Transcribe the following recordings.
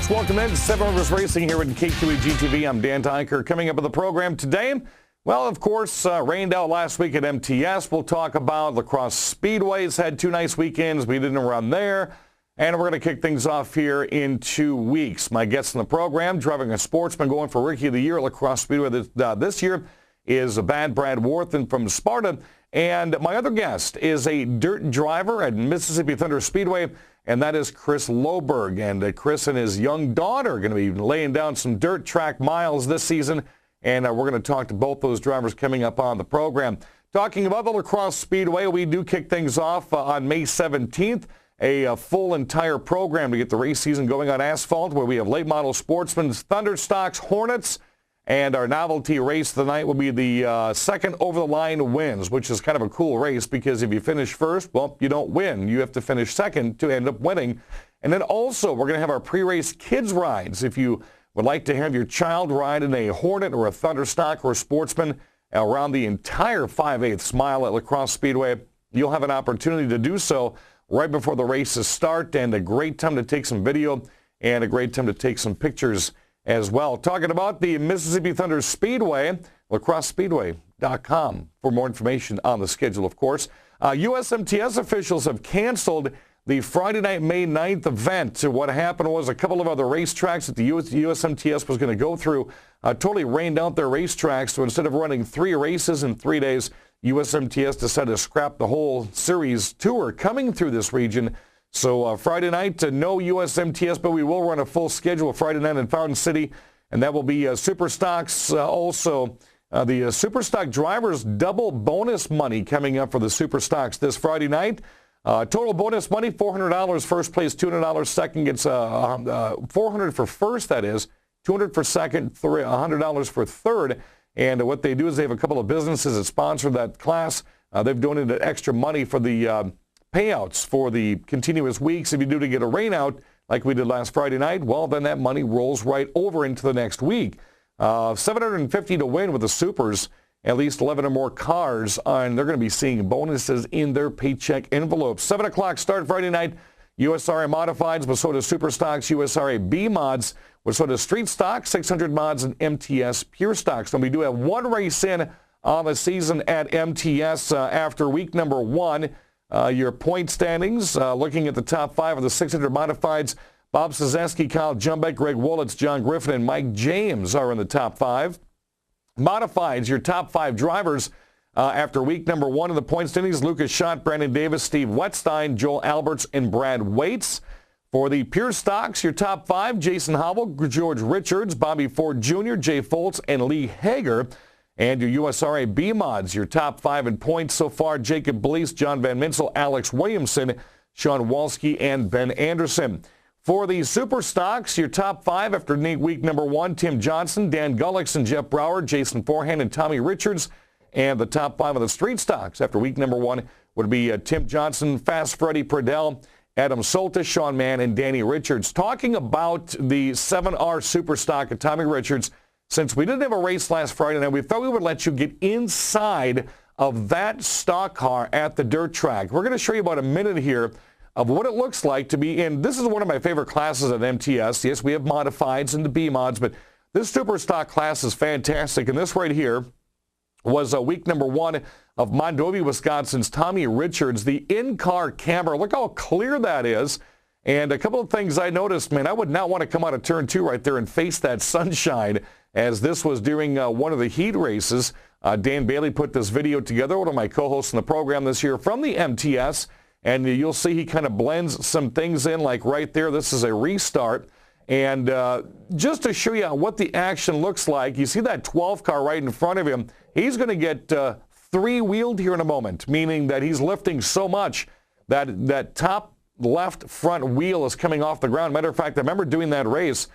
folks. Welcome in to Seven Rivers Racing here at KQEG-TV. I'm Dan Tyker. Coming up with the program today, well, of course, rained out last week at MTS. We'll talk about the Crosse Speedway. It's had two nice weekends. We didn't run there. And we're going to kick things off here in 2 weeks. My guest in the program, driving a sportsman going for Rookie of the Year at Crosse Speedway this year, is Brad Warthan from Sparta. And my other guest is a dirt driver at Mississippi Thunder Speedway, and that is Chris Loberg. And Chris and his young daughter are going to be laying down some dirt track miles this season. And we're going to talk to both those drivers coming up on the program. Talking about the Crosse Speedway, we do kick things off on May 17th. A full entire program to get the race season going on asphalt, where we have late model sportsmen, Thunder Stocks, Hornets, and our novelty race of the night will be the second over-the-line wins, which is kind of a cool race because if you finish first, well, you don't win. You have to finish second to end up winning. And then also, we're going to have our pre-race kids rides. If you would like to have your child ride in a Hornet or a Thunder Stock or a Sportsman around the entire 5/8 mile at La Crosse Speedway, you'll have an opportunity to do so right before the races start, and a great time to take some video and a great time to take some pictures as well. Talking about the Mississippi Thunder Speedway, lacrossespeedway.com for more information on the schedule, of course. USMTS officials have canceled the Friday night, May 9th event. What happened was a couple of other racetracks that the USMTS was going to go through totally rained out their racetracks. So instead of running 3 races in 3 days, USMTS decided to scrap the whole series tour coming through this region. So Friday night, no USMTS, but we will run a full schedule Friday night in Fountain City, and that will be Super Stocks. Also, the Super Stock drivers double bonus money coming up for the Super Stocks this Friday night. Total bonus money, $400 first place, $200 second gets $400 for first, that is, $200 for second, $100 for third. And what they do is they have a couple of businesses that sponsor that class. They've donated extra money for the payouts for the continuous weeks. If you do to get a rain out like we did last Friday night, well, then that money rolls right over into the next week. $750 to win with the Supers, at least 11 or more cars, and they're going to be seeing bonuses in their paycheck envelopes. 7 o'clock start Friday night. USRA Modifieds, Minnesota Super Stocks, USRA B Mods, Minnesota Street Stocks, 600 Mods, and MTS Pure Stocks. So we do have one race in on the season at MTS after week number 1. Your point standings, looking at the top 5 of the 600 Modifieds, Bob Szezewski, Kyle Jumbeck, Greg Wollitz, John Griffin, and Mike James are in the top 5. Modifieds, your top 5 drivers after week number 1 of the point standings, Lucas Schott, Brandon Davis, Steve Wettstein, Joel Alberts, and Brad Waits. For the Pure Stocks, your top 5, Jason Howell, George Richards, Bobby Ford Jr., Jay Foltz, and Lee Hager. And your USRA B Mods, your top 5 in points so far, Jacob Blease, John Van Minsel, Alex Williamson, Sean Walski, and Ben Anderson. For the Super Stocks, your top 5 after week number 1, Tim Johnson, Dan Gullickson, Jeff Brower, Jason Forehand, and Tommy Richards. And the top 5 of the Street Stocks after week number 1 would be Tim Johnson, Fast Freddie Pradell, Adam Soltis, Sean Mann, and Danny Richards. Talking about the 7R Super Stock at Tommy Richards, since we didn't have a race last Friday night, we thought we would let you get inside of that stock car at the dirt track. We're going to show you about a minute here of what it looks like to be in. This is one of my favorite classes at MTS. Yes, we have modifieds and the B mods, but this Super Stock class is fantastic. And this right here was week number 1 of Mondovi, Wisconsin's Tommy Richards. The in-car camera, look how clear that is. And a couple of things I noticed, man, I would not want to come out of turn 2 right there and face that sunshine, as this was during one of the heat races. Dan Bailey put this video together, one of my co-hosts in the program this year from the MTS, and you'll see he kind of blends some things in, like right there. This is a restart. And just to show you what the action looks like, you see that 12 car right in front of him. He's going to get 3-wheeled here in a moment, meaning that he's lifting so much that that top left front wheel is coming off the ground. Matter of fact, I remember doing that race.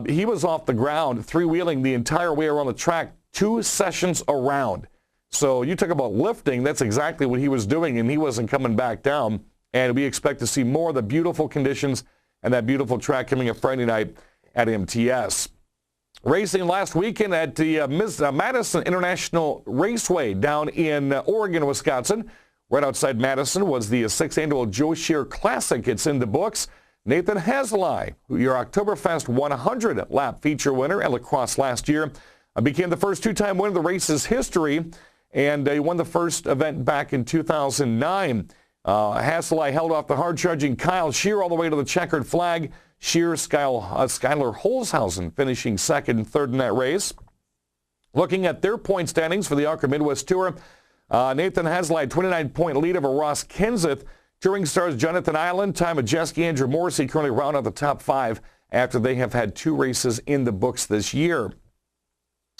He was off the ground, 3-wheeling the entire way around the track, 2 sessions around. So you talk about lifting, that's exactly what he was doing, and he wasn't coming back down. And we expect to see more of the beautiful conditions and that beautiful track coming up Friday night at MTS. Racing last weekend at the Madison International Raceway down in Oregon, Wisconsin. Right outside Madison was the 6th annual Joe Shear Classic. It's in the books. Nathan Haselai, your Oktoberfest 100-lap feature winner at La Crosse last year, became the first two-time winner of the race's history, and he won the first event back in 2009. Haselai held off the hard-charging Kyle Scheer all the way to the checkered flag. Scheer, Skylar Holzhausen finishing second and third in that race. Looking at their point standings for the ARCA Midwest Tour, Nathan Haselai, 29-point lead over Ross Kenseth. Touring stars Jonathan Island, Ty Majeski, Andrew Morrissey currently round out the top five after they have had two races in the books this year.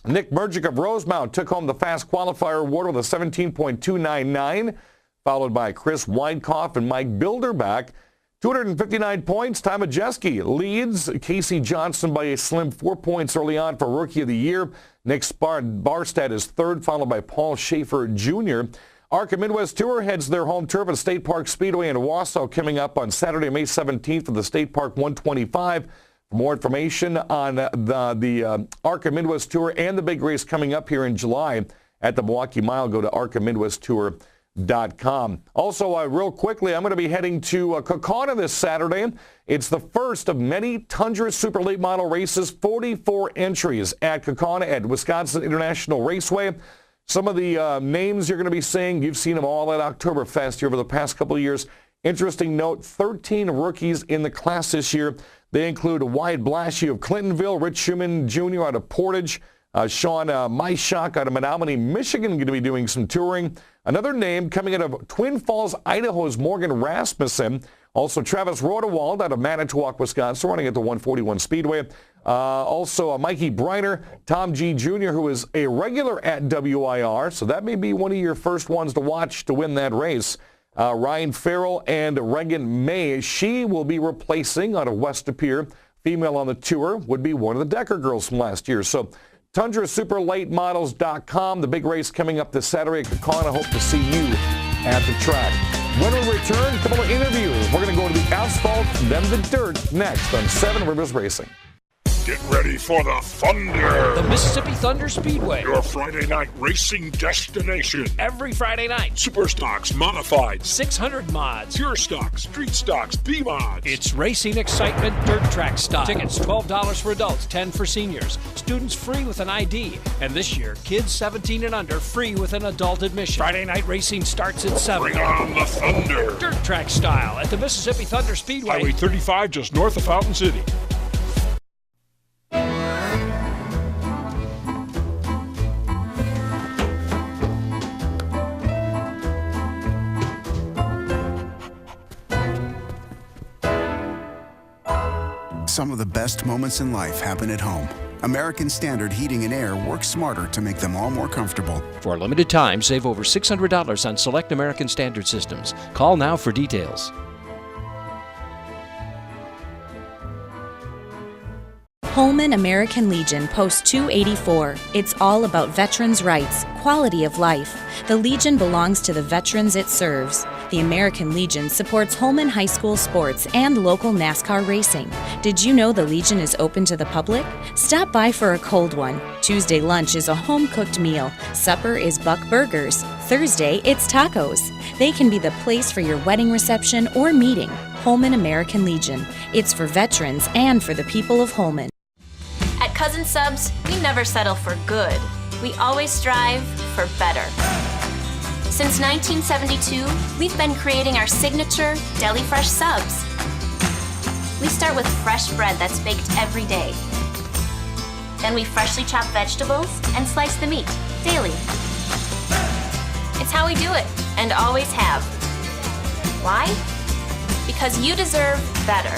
Nick Mergic of Rosemount took home the fast qualifier award with a 17.299, followed by Chris Winekoff and Mike Bilderbach. 259 points. Ty Majeski leads Casey Johnson by a slim 4 points early on for Rookie of the Year. Nick Barstad is third, followed by Paul Schaefer Jr. ARCA Midwest Tour heads their home turf at State Park Speedway in Wausau coming up on Saturday, May 17th for the State Park 125. For more information on the ARCA Midwest Tour and the big race coming up here in July at the Milwaukee Mile, go to arcamidwesttour.com. Also, real quickly, I'm going to be heading to Kaukauna this Saturday. It's the first of many Tundra Super Late Model races, 44 entries at Kaukauna at Wisconsin International Raceway. Some of the names you're going to be seeing, you've seen them all at Oktoberfest here over the past couple of years. Interesting note, 13 rookies in the class this year. They include Wyatt Blashy of Clintonville, Rich Schumann Jr. out of Portage, Sean Myshak out of Menominee, Michigan, going to be doing some touring. Another name coming out of Twin Falls, Idaho is Morgan Rasmussen. Also Travis Rodewald out of Manitowoc, Wisconsin, running at the 141 Speedway. Also Mikey Briner, Tom G. Jr., who is a regular at WIR, so that may be one of your first ones to watch to win that race. Ryan Farrell and Regan May, she will be replacing out of West Appear. Female on the tour would be one of the Decker girls from last year. So TundraSuperLateModels.com, the big race coming up this Saturday at Kaukauna. Hope to see you at the track. When we return, a couple of interviews. We're going to go to the asphalt, then the dirt, next on Seven Rivers Racing. Get ready for the Thunder. The Mississippi Thunder Speedway. Your Friday night racing destination. Every Friday night. Super stocks, modified. 600 mods. Pure stocks, street stocks, B-mods. It's racing excitement, dirt track style. Tickets $12 for adults, $10 for seniors. Students free with an ID. And this year, kids 17 and under free with an adult admission. Friday night racing starts at 7. Bring on the Thunder. Dirt track style at the Mississippi Thunder Speedway. Highway 35 just north of Fountain City. Some of the best moments in life happen at home. American Standard Heating and Air works smarter to make them all more comfortable. For a limited time, save over $600 on select American Standard systems. Call now for details. Holman American Legion Post 284. It's all about veterans' rights, quality of life. The Legion belongs to the veterans it serves. The American Legion supports Holman High School sports and local NASCAR racing. Did you know the Legion is open to the public? Stop by for a cold one. Tuesday lunch is a home-cooked meal. Supper is Buck Burgers. Thursday, it's tacos. They can be the place for your wedding reception or meeting. Holman American Legion. It's for veterans and for the people of Holman. At Cousin Subs, we never settle for good. We always strive for better. Since 1972, we've been creating our signature Deli Fresh subs. We start with fresh bread that's baked every day. Then we freshly chop vegetables and slice the meat daily. It's how we do it, and always have. Why? Because you deserve better.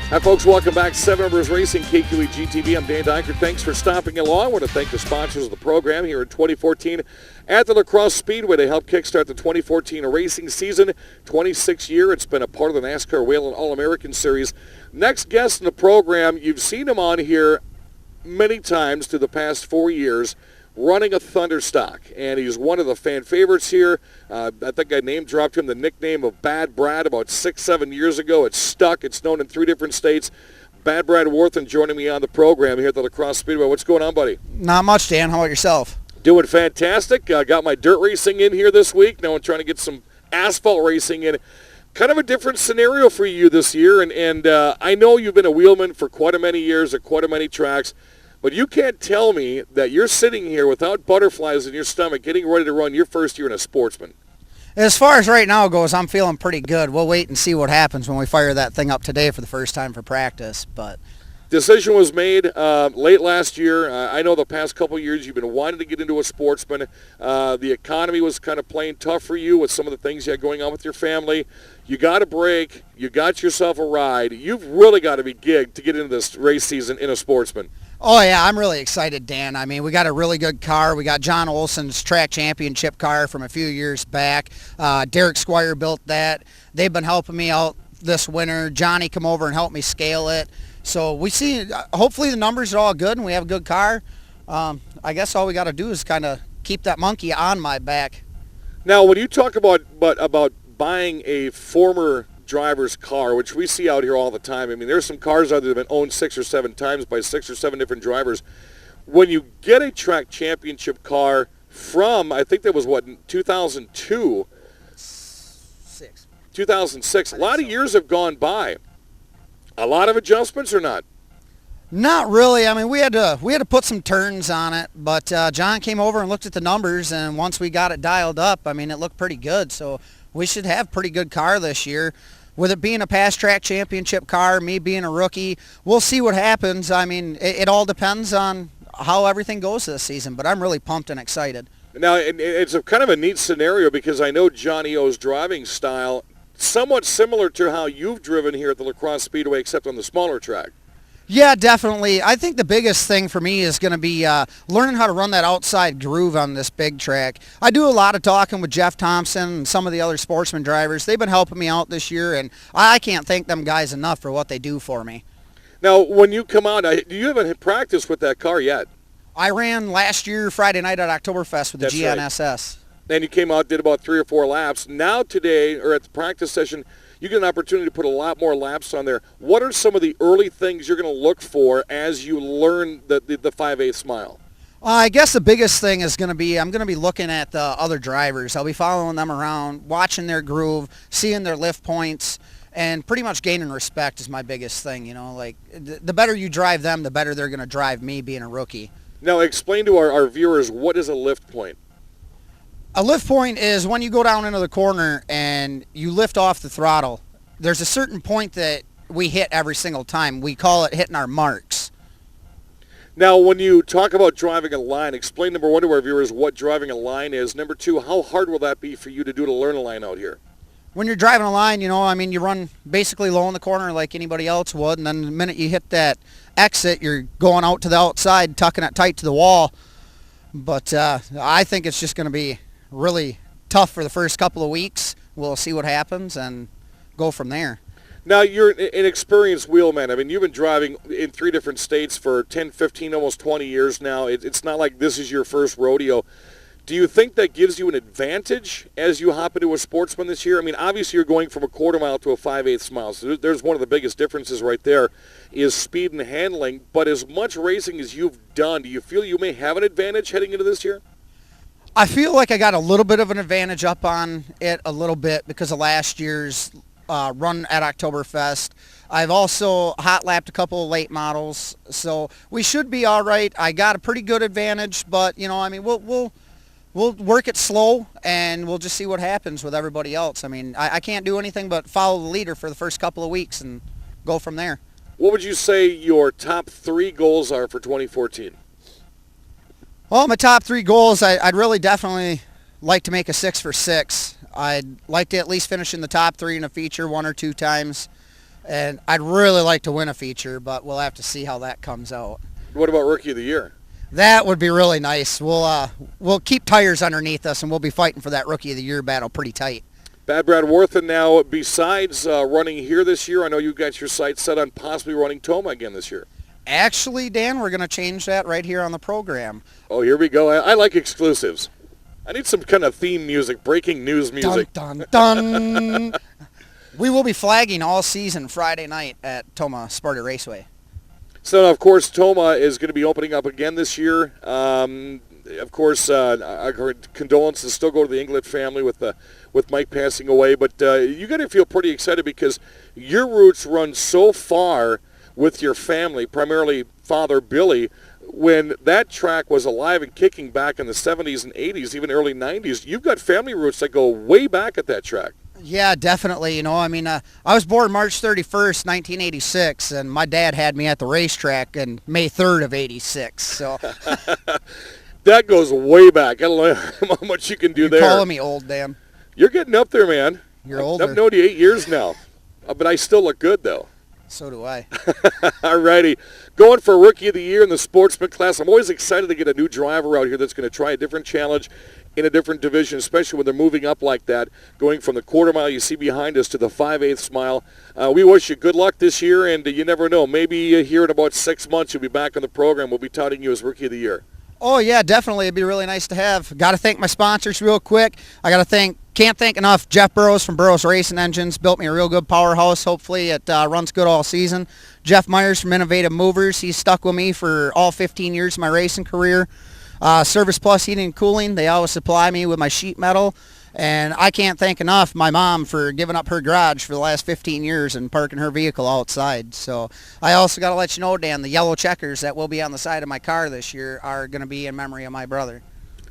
Hi, folks. Welcome back. Seven Rivers Racing, KQED GTV. I'm Dan Dyker. Thanks for stopping along. I want to thank the sponsors of the program here in 2014 at the La Crosse Speedway to help kickstart the 2014 racing season. 26th year. It's been a part of the NASCAR Whelen All-American Series. Next guest in the program, you've seen him on here many times through the past 4 years, running a Thunder stock, and he's one of the fan favorites here. I think I name-dropped him the nickname of Bad Brad about 6-7 years ago. It's stuck. It's known in 3 different states. Bad Brad Warthan joining me on the program here at the La Crosse Speedway. What's going on, buddy? Not much, Dan. How about yourself? Doing fantastic. Got my dirt racing in here this week. Now I'm trying to get some asphalt racing in. kind of a different scenario for you this year, and I know you've been a wheelman for quite a many years at quite a many tracks, but you can't tell me that you're sitting here without butterflies in your stomach getting ready to run your first year in a Sportsman. As far as right now goes, I'm feeling pretty good. We'll wait and see what happens when we fire that thing up today for the first time for practice. But decision was made late last year. I know the past couple of years you've been wanting to get into a Sportsman. The economy was kind of playing tough for you with some of the things you had going on with your family. You got a break. You got yourself a ride. You've really got to be gigged to get into this race season in a Sportsman. Oh, yeah, I'm really excited, Dan. I mean, we got a really good car. We got John Olson's track championship car from a few years back. Derek Squire built that. They've been helping me out this winter. Johnny come over and helped me scale it. So we see, hopefully the numbers are all good and we have a good car. I guess all we got to do is kind of keep that monkey on my back. Now, when you talk about buying a former driver's car, which we see out here all the time. I mean, there's some cars out there that have been owned 6 or 7 times by 6 or 7 different drivers. When you get a track championship car from, I think that was, 2002? 2006. A lot of years have gone by. A lot of adjustments or not? Not really. I mean, we had to put some turns on it, but John came over and looked at the numbers, and once we got it dialed up, I mean, it looked pretty good. So we should have a pretty good car this year. With it being a past track championship car, me being a rookie, we'll see what happens. I mean, it all depends on how everything goes this season, but I'm really pumped and excited. Now, it's a kind of a neat scenario because I know Johnny O's driving style, somewhat similar to how you've driven here at the Crosse Speedway, except on the smaller track. Yeah, definitely. I think the biggest thing for me is going to be learning how to run that outside groove on this big track. I do a lot of talking with Jeff Thompson and some of the other Sportsman drivers. They've been helping me out this year, and I can't thank them guys enough for what they do for me. Now, when you come out, you haven't practiced with that car yet. I ran last year Friday night at Oktoberfest with the GNSS. Right. And you came out, did about 3 or 4 laps. Now today, or at the practice session, you get an opportunity to put a lot more laps on there. What are some of the early things you're going to look for as you learn the 5/8 mile? I guess the biggest thing is going to be I'm going to be looking at the other drivers. I'll be following them around, watching their groove, seeing their lift points, and pretty much gaining respect is my biggest thing. You know, like the better you drive them, the better they're going to drive me being a rookie. Now explain to our viewers, what is a lift point? A lift point is when you go down into the corner and you lift off the throttle. There's a certain point that we hit every single time. We call it hitting our marks. Now, when you talk about driving a line, explain, number one, to our viewers what driving a line is. Number two, how hard will that be for you to do to learn a line out here? When you're driving a line, you know, I mean, you run basically low in the corner like anybody else would, and then the minute you hit that exit, you're going out to the outside, tucking it tight to the wall. But I think it's just going to be really tough for the first couple of weeks. We'll see what happens and go from there. Now, you're an experienced wheelman. I mean, you've been driving in 3 different states for 10, 15, almost 20 years now. It's not like this is your first rodeo. Do you think that gives you an advantage as you hop into a Sportsman this year? I mean, obviously you're going from a quarter mile to a 5/8 mile, so there's one of the biggest differences right there is speed and handling. But as much racing as you've done, do you feel you may have an advantage heading into this year? I feel like I got a little bit of an advantage up on it a little bit because of last year's run at Oktoberfest. I've also hot lapped a couple of late models, so we should be all right. I got a pretty good advantage, but you know, I mean, we'll work it slow and we'll just see what happens with everybody else. I mean, I can't do anything but follow the leader for the first couple of weeks and go from there. What would you say your top 3 goals are for 2014? Well, my top 3 goals, I'd really definitely like to make a 6 for 6. I'd like to at least finish in the top 3 in a feature 1 or 2 times. And I'd really like to win a feature, but we'll have to see how that comes out. What about Rookie of the Year? That would be really nice. We'll keep tires underneath us, and we'll be fighting for that Rookie of the Year battle pretty tight. Bad Brad Warthan now, besides running here this year, I know you got your sights set on possibly running Toma again this year. Actually, Dan, we're going to change that right here on the program. Oh, here we go. I like exclusives. I need some kind of theme music, breaking news music. Dun, dun, dun. We will be flagging all season Friday night at Toma Sparta Raceway. So, of course, Toma is going to be opening up again this year. of course, our condolences still go to the Inglet family with Mike passing away. But you got to feel pretty excited because your roots run so far with your family, primarily Father Billy. When that track was alive and kicking back in the 70s and 80s, even early 90s, you've got family roots that go way back at that track. Yeah, definitely. I was born March 31st, 1986, and my dad had me at the racetrack on May 3rd of 86. So that goes way back. I don't know how much you can do there. You're calling me old, Dan. You're getting up there, man. You're older. I've known you 8 years now, but I still look good, though. So do I. All righty. Going for Rookie of the Year in the sportsman class. I'm always excited to get a new driver out here that's going to try a different challenge in a different division, especially when they're moving up like that, going from the quarter mile you see behind us to the 5/8 mile. We wish you good luck this year, and you never know. Maybe here in about 6 months you'll be back on the program. We'll be touting you as Rookie of the Year. Oh, yeah, definitely. It'd be really nice to have. Got to thank my sponsors real quick. Can't thank enough Jeff Burrows from Burrows Racing Engines. Built me a real good powerhouse. Hopefully it runs good all season. Jeff Myers from Innovative Movers. He's stuck with me for all 15 years of my racing career. Service Plus Heating and Cooling. They always supply me with my sheet metal. And I can't thank enough my mom for giving up her garage for the last 15 years and parking her vehicle outside. So I also got to let you know, Dan, the yellow checkers that will be on the side of my car this year are going to be in memory of my brother.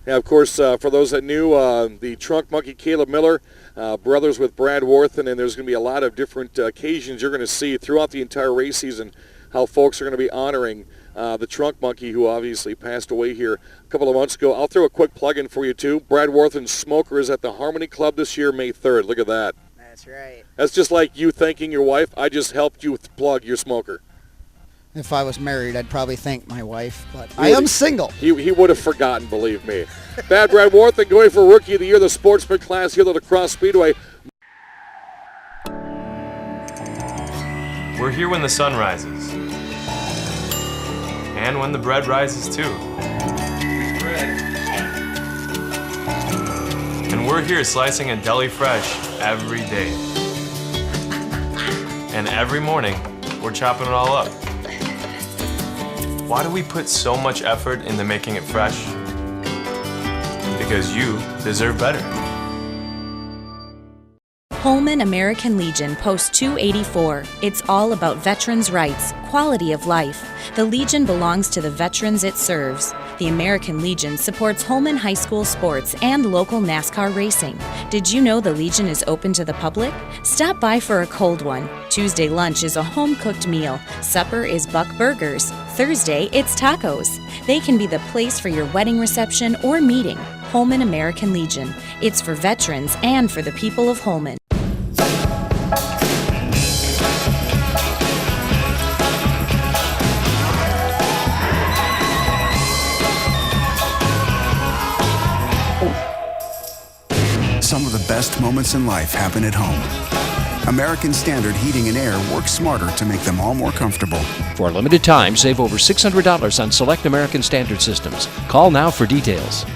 Yeah, of course, for those that knew, the Trunk Monkey Caleb Miller, brothers with Brad Warthan, and there's going to be a lot of different occasions you're going to see throughout the entire race season how folks are going to be honoring the Trunk Monkey, who obviously passed away here a couple of months ago. I'll throw a quick plug in for you, too. Brad Warthan's Smoker is at the Harmony Club this year, May 3rd. Look at that. That's right. That's just like you thanking your wife. I just helped you plug your smoker. If I was married, I'd probably thank my wife, but I am single. He would have forgotten, believe me. Brad Warthan going for Rookie of the Year, the sportsman class here at the Crosse Speedway. We're here when the sun rises. And when the bread rises too. And we're here slicing a deli fresh every day. And every morning, we're chopping it all up. Why do we put so much effort into making it fresh? Because you deserve better. Holman American Legion Post 284. It's all about veterans' rights, quality of life. The Legion belongs to the veterans it serves. The American Legion supports Holman High School sports and local NASCAR racing. Did you know the Legion is open to the public? Stop by for a cold one. Tuesday lunch is a home-cooked meal. Supper is Buck Burgers. Thursday, it's tacos. They can be the place for your wedding reception or meeting. Holman American Legion. It's for veterans and for the people of Holman. Some of the best moments in life happen at home. American Standard Heating and Air works smarter to make them all more comfortable. For a limited time, save over $600 on select American Standard systems. Call now for details.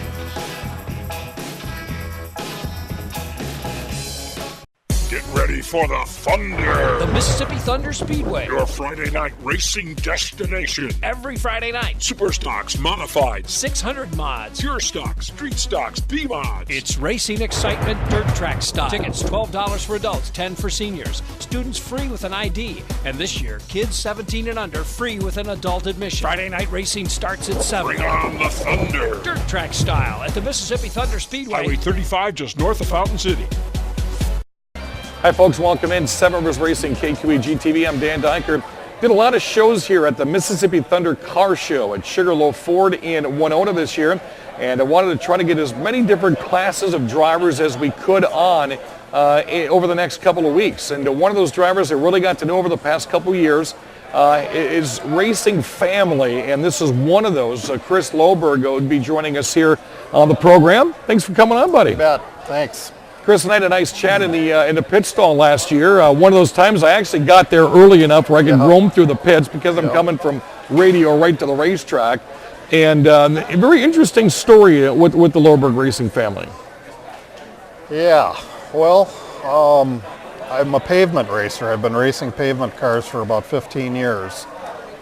Get ready for the Thunder. The Mississippi Thunder Speedway. Your Friday night racing destination. Every Friday night. Super stocks, modifieds, 600 mods. pure stocks, street stocks, B mods. It's racing excitement, dirt track style. Tickets $12 for adults, $10 for seniors. Students free with an ID. And this year, kids 17 and under free with an adult admission. Friday night racing starts at 7. Bring on the Thunder. Dirt track style at the Mississippi Thunder Speedway. Highway 35 just north of Fountain City. Hi, folks. Welcome in. Seven Rivers Racing, KQEG TV. I'm Dan Dyker. Did a lot of shows here at the Mississippi Thunder Car Show at Sugarloaf Ford in Winona this year. And I wanted to try to get as many different classes of drivers as we could on over the next couple of weeks. And one of those drivers I really got to know over the past couple of years is Racing Family. And this is one of those. Chris Loberg would be joining us here on the program. Thanks for coming on, buddy. You bet. Thanks. Chris and I had a nice chat in the pit stall last year. One of those times I actually got there early enough where I could roam through the pits because I'm coming from radio right to the racetrack. And a very interesting story with the Loberg Racing Family. Yeah, well, I'm a pavement racer. I've been racing pavement cars for about 15 years.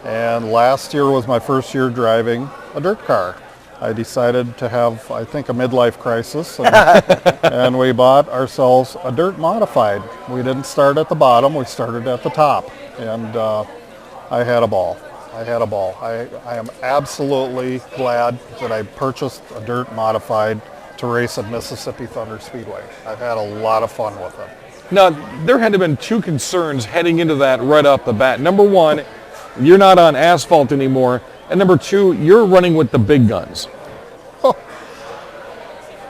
And last year was my first year driving a dirt car. I decided to have, I think, a midlife crisis, and, and we bought ourselves a dirt modified. We didn't start at the bottom, we started at the top, and I had a ball. I had a ball. I am absolutely glad that I purchased a dirt modified to race at Mississippi Thunder Speedway. I've had a lot of fun with it. Now, there had to have been two concerns heading into that right off the bat. Number one, you're not on asphalt anymore. And number two, you're running with the big guns.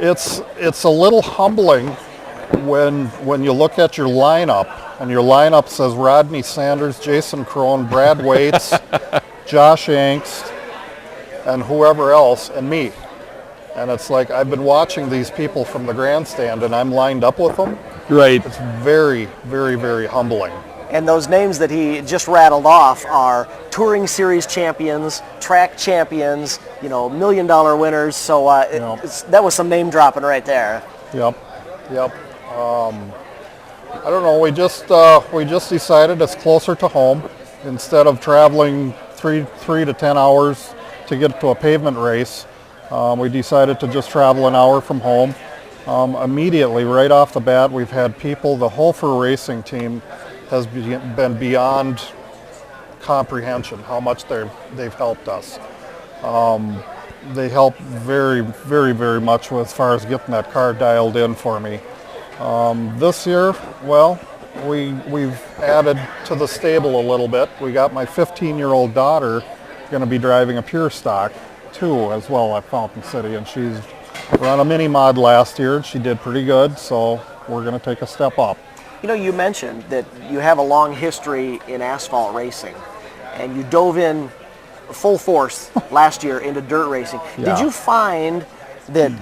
It's a little humbling when you look at your lineup, and your lineup says Rodney Sanders, Jason Crone, Brad Waits, Josh Angst, and whoever else, and me. And it's like I've been watching these people from the grandstand, and I'm lined up with them. Right. It's very, very, very humbling. And those names that he just rattled off are Touring Series champions, track champions, $1 million winners. So that was some name dropping right there. Yep. I don't know. We just decided it's closer to home. Instead of traveling three to 10 hours to get to a pavement race, we decided to just travel an hour from home. Immediately, right off the bat, we've had people. The Hofer racing team has been beyond comprehension how much they've helped us. They helped very, very, very much as far as getting that car dialed in for me. This year, well, we've added to the stable a little bit. We got my 15-year-old daughter going to be driving a pure stock too as well at Fountain City, and she's run a mini mod last year and she did pretty good, so we're going to take a step up. You mentioned that you have a long history in asphalt racing, and you dove in full force last year into dirt racing. Yeah. Did you find that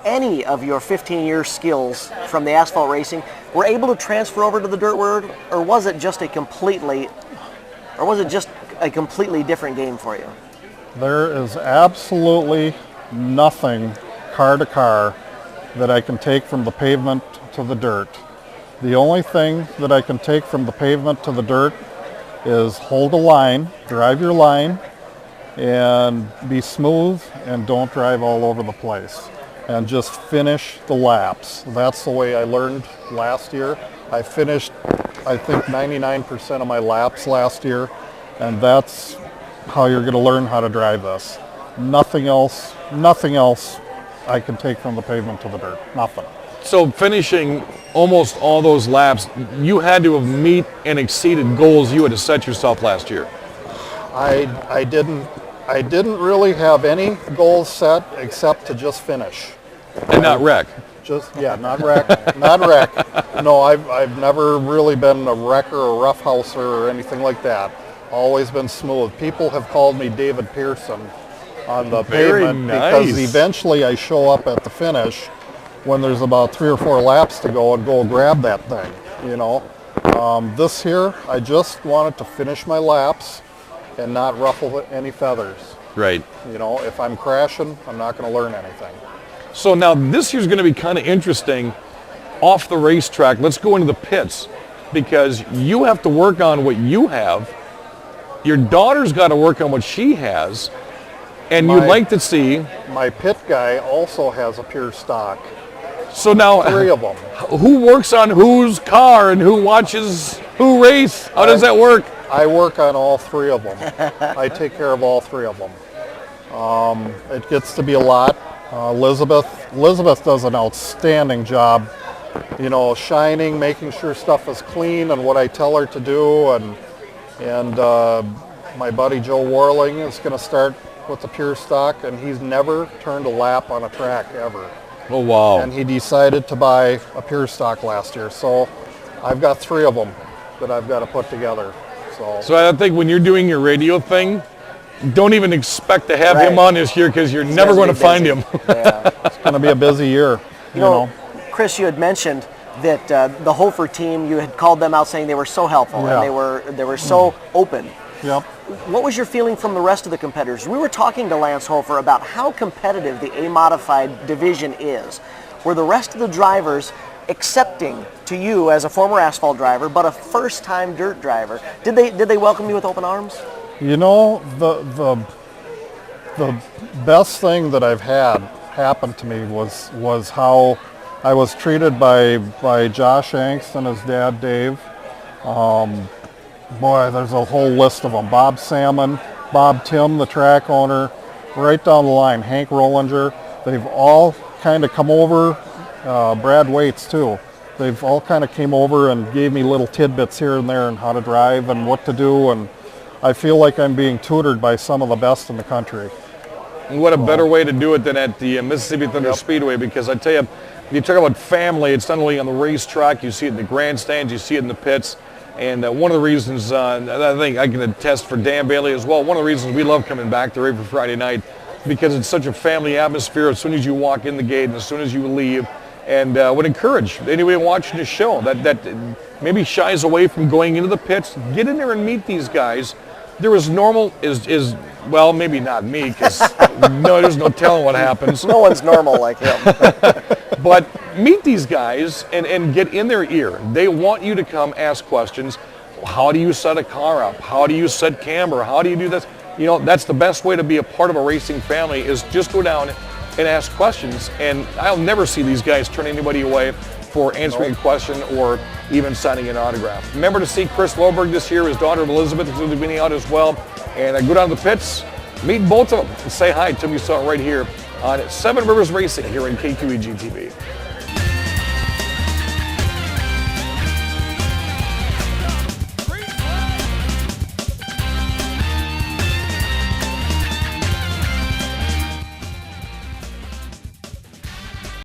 any of your 15-year skills from the asphalt racing were able to transfer over to the dirt world, or was it just a completely different game for you? There is absolutely nothing car to car that I can take from the pavement to the dirt. The only thing that I can take from the pavement to the dirt is hold a line, drive your line, and be smooth and don't drive all over the place. And just finish the laps. That's the way I learned last year. I finished, I think, 99% of my laps last year, and that's how you're going to learn how to drive this. Nothing else I can take from the pavement to the dirt. Nothing. So finishing almost all those laps, you had to have met and exceeded goals you had to set yourself last year. I didn't really have any goals set except to just finish. And not wreck. Not wreck. Not wreck. No, I've never really been a wrecker or roughhouser or anything like that. Always been smooth. People have called me David Pearson on the pavement because eventually I show up at the finish when there's about 3 or 4 laps to go and go grab that thing, This year, I just wanted to finish my laps and not ruffle any feathers. Right. If I'm crashing, I'm not going to learn anything. So now this year's going to be kind of interesting off the racetrack. Let's go into the pits because you have to work on what you have. Your daughter's got to work on what she has. And you'd like to see... My pit guy also has a pure stock. So now... 3 of them. Who works on whose car and who watches who race? How does that work? I work on all 3 of them. I take care of all 3 of them. It gets to be a lot. Elizabeth does an outstanding job, shining, making sure stuff is clean and what I tell her to do. And my buddy Joe Warling is going to start with the pure stock, and he's never turned a lap on a track ever. Oh, wow. And he decided to buy a pure stock last year. So I've got 3 of them that I've got to put together. So I think when you're doing your radio thing, don't even expect to have him on this year because you're never going to find him. Yeah. It's going to be a busy year. Chris, you had mentioned that the Hofer team, you had called them out saying they were so helpful and they were so open. Yep. What was your feeling from the rest of the competitors? We were talking to Lance Hofer about how competitive the A-modified division is. Were the rest of the drivers accepting to you as a former asphalt driver, but a first-time dirt driver? Did they welcome you with open arms? The the best thing that I've had happen to me was how I was treated by Josh Angst and his dad Dave. Boy, there's a whole list of them. Bob Salmon, Bob Tim, the track owner, right down the line, Hank Rollinger. They've all kind of come over, Brad Waits too. They've all kind of came over and gave me little tidbits here and there on how to drive and what to do, and I feel like I'm being tutored by some of the best in the country. And what a better way to do it than at the Mississippi Thunder Speedway, because I tell you, if you talk about family, it's not only on the racetrack, you see it in the grandstands, you see it in the pits. And one of the reasons, I think I can attest for Dan Bailey as well, one of the reasons we love coming back there every Friday night, because it's such a family atmosphere as soon as you walk in the gate and as soon as you leave. And would encourage anyone watching the show that maybe shies away from going into the pits, get in there and meet these guys. They're as normal as well, maybe not me, because no, there's no telling what happens. No one's normal like him. But meet these guys and get in their ear. They want you to come ask questions. How do you set a car up? How do you set camber? How do you do this? You know, that's the best way to be a part of a racing family, is just go down and ask questions. And I'll never see these guys turn anybody away for answering a question or even signing an autograph. Remember to see Chris Loberg this year. His daughter Elizabeth is going to be out as well. And go down to the pits, meet both of them, and say hi to them. You saw it right here on 7 Rivers Racing here in KQEG TV.